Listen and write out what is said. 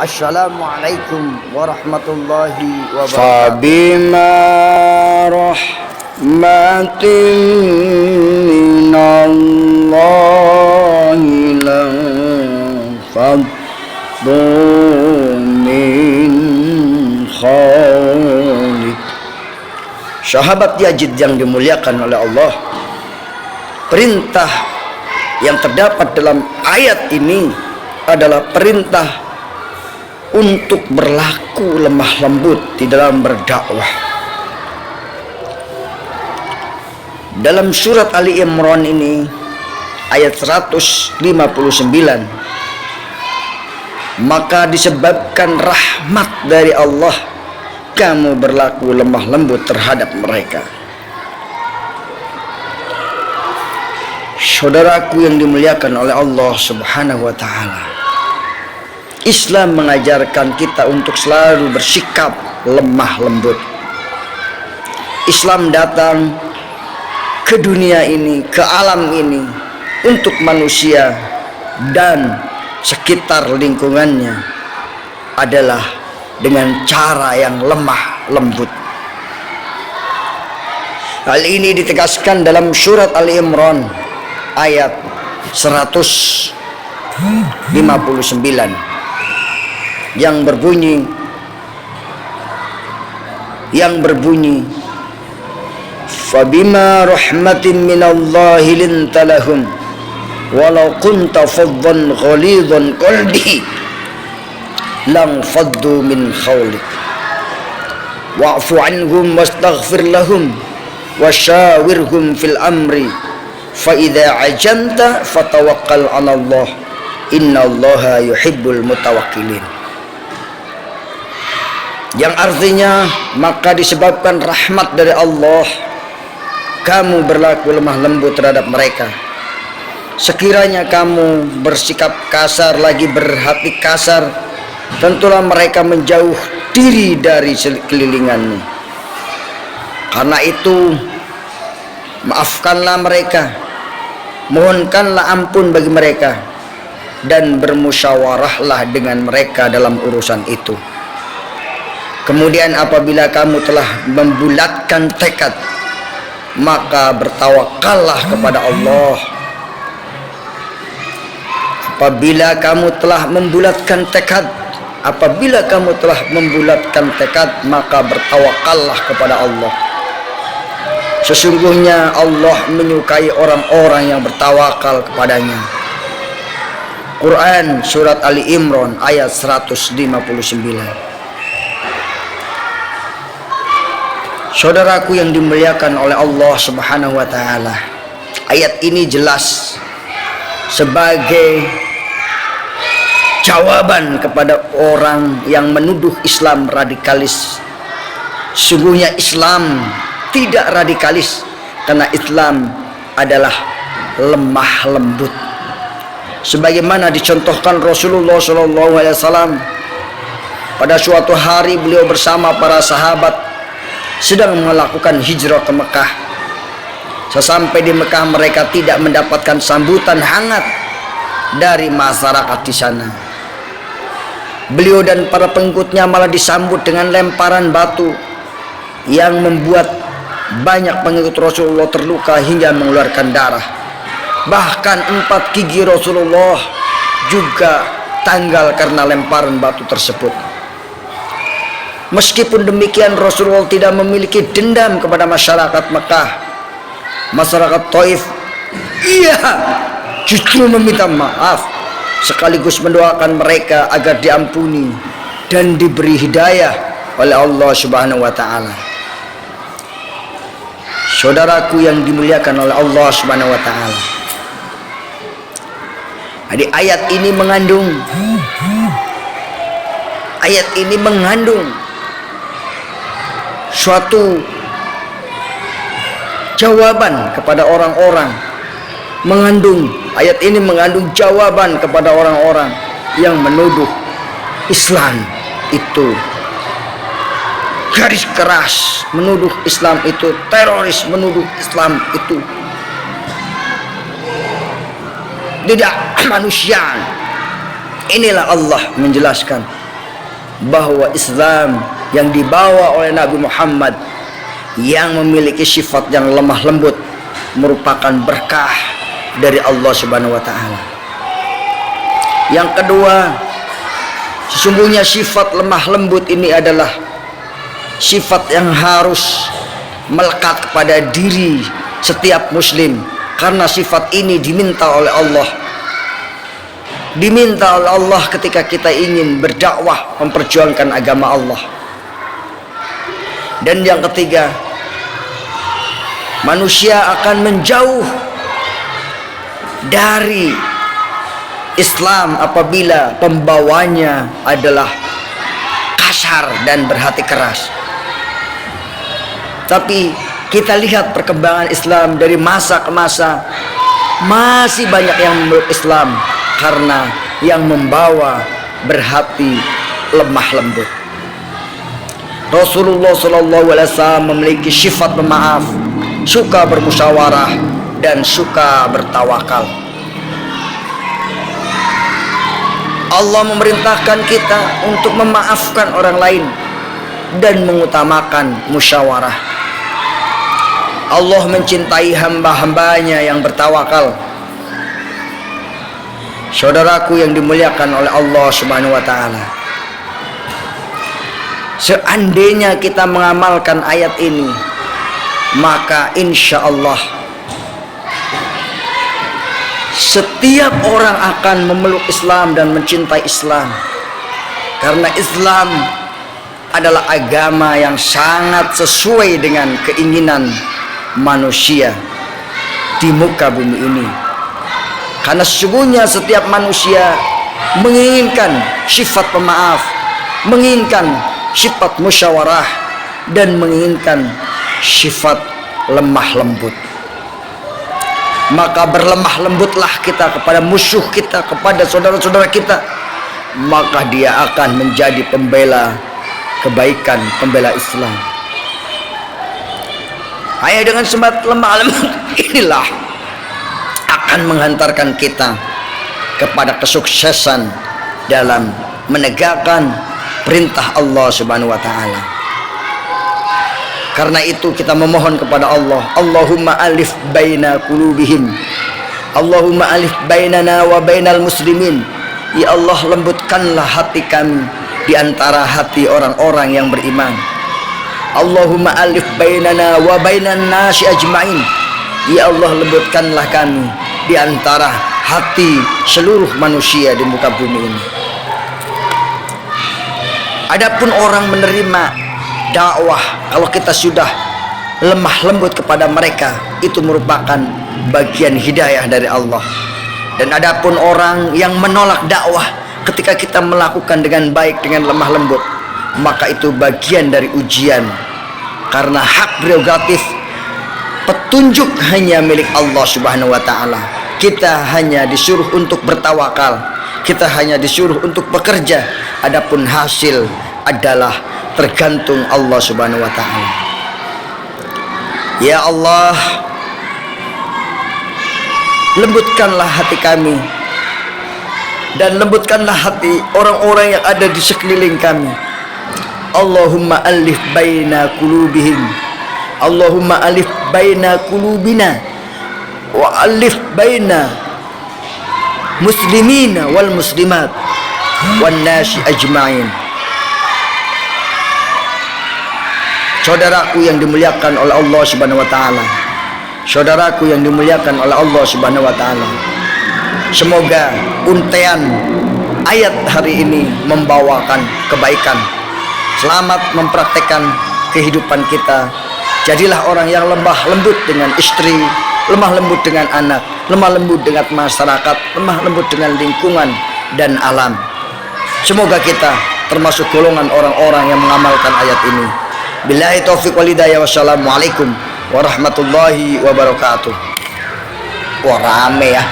Assalamualaikum warahmatullahi wabarakatuh. Fabima rahmatin minallahi lanfaddu min khalik. Sahabat Yazid yang dimuliakan oleh Allah, perintah yang terdapat dalam ayat ini adalah perintah untuk berlaku lemah lembut di dalam berdakwah. Dalam surat Ali Imran ini ayat 159, maka disebabkan rahmat dari Allah kamu berlaku lemah lembut terhadap mereka. Saudaraku yang dimuliakan oleh Allah Subhanahu wa ta'ala, Islam mengajarkan kita untuk selalu bersikap lemah lembut. Islam datang ke dunia ini, ke alam ini, untuk manusia dan sekitar lingkungannya adalah dengan cara yang lemah lembut. Hal ini ditegaskan dalam surat Ali Imran ayat 159 yang berbunyi Fabima rahmatin minallahi linta lahum walau kunta faddan ghalidhan qalbi lang faddu min khawlik wa'fu anhum wastaghfir lahum wasyawirhum fil amri fa idza ajamta fatawakkal 'ala Allah innallaha yuhibbul mutawakkilin. Yang artinya, maka disebabkan rahmat dari Allah kamu berlaku lemah lembut terhadap mereka. Sekiranya kamu bersikap kasar lagi berhati kasar, tentulah mereka menjauh diri dari sekelilinganmu. Karena itu maafkanlah mereka, mohonkanlah ampun bagi mereka, dan bermusyawarahlah dengan mereka dalam urusan itu. Kemudian apabila kamu telah membulatkan tekad, maka bertawakallah kepada Allah. Apabila kamu telah membulatkan tekad, maka bertawakallah kepada Allah. Sesungguhnya Allah menyukai orang-orang yang bertawakal kepadanya. Quran surat Ali Imran ayat 159. Saudaraku yang dimuliakan oleh Allah Subhanahu wa ta'ala, ayat ini jelas sebagai jawaban kepada orang yang menuduh Islam radikalis. Sungguhnya Islam tidak radikalis, karena Islam adalah lemah lembut. Sebagaimana dicontohkan Rasulullah SAW pada suatu hari beliau bersama para sahabat sedang melakukan hijrah ke Mekah. Sesampai di Mekah mereka tidak mendapatkan sambutan hangat dari masyarakat di sana. Beliau dan para pengikutnya malah disambut dengan lemparan batu yang membuat banyak pengikut Rasulullah terluka hingga mengeluarkan darah. Bahkan 4 gigi Rasulullah juga tanggal karena lemparan batu tersebut. Meskipun demikian, Rasulullah tidak memiliki dendam kepada masyarakat Mekah, masyarakat Taif. Ia justru meminta maaf sekaligus mendoakan mereka agar diampuni dan diberi hidayah oleh Allah Subhanahu wa ta'ala. Saudaraku yang dimuliakan oleh Allah Subhanahu wa ta'ala, jadi ayat ini mengandung suatu jawaban kepada orang-orang, ayat ini mengandung jawaban kepada orang-orang yang menuduh Islam itu garis keras, menuduh Islam itu teroris, menuduh Islam itu tidak kemanusiaan. Inilah Allah menjelaskan bahwa Islam yang dibawa oleh Nabi Muhammad yang memiliki sifat yang lemah lembut merupakan berkah dari Allah Subhanahu wa taala. Yang kedua, sesungguhnya sifat lemah lembut ini adalah sifat yang harus melekat kepada diri setiap muslim, karena sifat ini diminta oleh Allah. Diminta oleh Allah ketika kita ingin berdakwah memperjuangkan agama Allah. Dan yang ketiga, manusia akan menjauh dari Islam apabila pembawanya adalah kasar dan berhati keras. Tapi kita lihat perkembangan Islam dari masa ke masa, masih banyak yang memeluk Islam karena yang membawa berhati lemah lembut. Rasulullah SAW memiliki sifat pemaaf, suka bermusyawarah dan suka bertawakal. Allah memerintahkan kita untuk memaafkan orang lain dan mengutamakan musyawarah. Allah mencintai hamba-hambanya yang bertawakal. Saudaraku yang dimuliakan oleh Allah Subhanahu wa taala, seandainya kita mengamalkan ayat ini, maka insya Allah setiap orang akan memeluk Islam dan mencintai Islam, karena Islam adalah agama yang sangat sesuai dengan keinginan manusia di muka bumi ini. Karena sesungguhnya setiap manusia menginginkan sifat pemaaf, menginginkan sifat musyawarah, dan menginginkan sifat lemah lembut. Maka berlemah lembutlah kita kepada musuh kita, kepada saudara-saudara kita, maka dia akan menjadi pembela kebaikan, pembela Islam. Hanya dengan semangat lemah lembut inilah akan menghantarkan kita kepada kesuksesan dalam menegakkan perintah Allah Subhanahu wa taala. Karena itu kita memohon kepada Allah, Allahumma alif baina qulubihim, Allahumma alif bainana wa bainal muslimin. Ya Allah, lembutkanlah hati kami di antara hati orang-orang yang beriman. Allahumma alif bainana wa bainan nasi ajmain. Ya Allah, lembutkanlah kami di antara hati seluruh manusia di muka bumi ini. Adapun orang menerima dakwah, kalau kita sudah lemah lembut kepada mereka, itu merupakan bagian hidayah dari Allah. Dan adapun orang yang menolak dakwah ketika kita melakukan dengan baik, dengan lemah lembut, maka itu bagian dari ujian. Karena hak prerogatif petunjuk hanya milik Allah Subhanahu wa taala. Kita hanya disuruh untuk bertawakal, kita hanya disuruh untuk bekerja. Adapun hasil adalah tergantung Allah Subhanahu wa taala. Ya Allah, lembutkanlah hati kami dan lembutkanlah hati orang-orang yang ada di sekeliling kami. Allahumma alif baina qulubihim, Allahumma alif baina qulubina wa alif baina muslimina wal muslimat wan nasi ajma'in. Saudaraku yang dimuliakan oleh Allah Subhanahu wa taala, saudaraku yang dimuliakan oleh Allah Subhanahu wa taala, semoga untaian ayat hari ini membawakan kebaikan. Selamat mempraktekkan kehidupan kita. Jadilah orang yang lemah lembut dengan istri, lemah lembut dengan anak, lemah lembut dengan masyarakat, lemah lembut dengan lingkungan dan alam. Semoga kita termasuk golongan orang-orang yang mengamalkan ayat ini. Billahi taufiq wal hidayah. Wassalamualaikum warahmatullahi wabarakatuh. Wah, rame ya.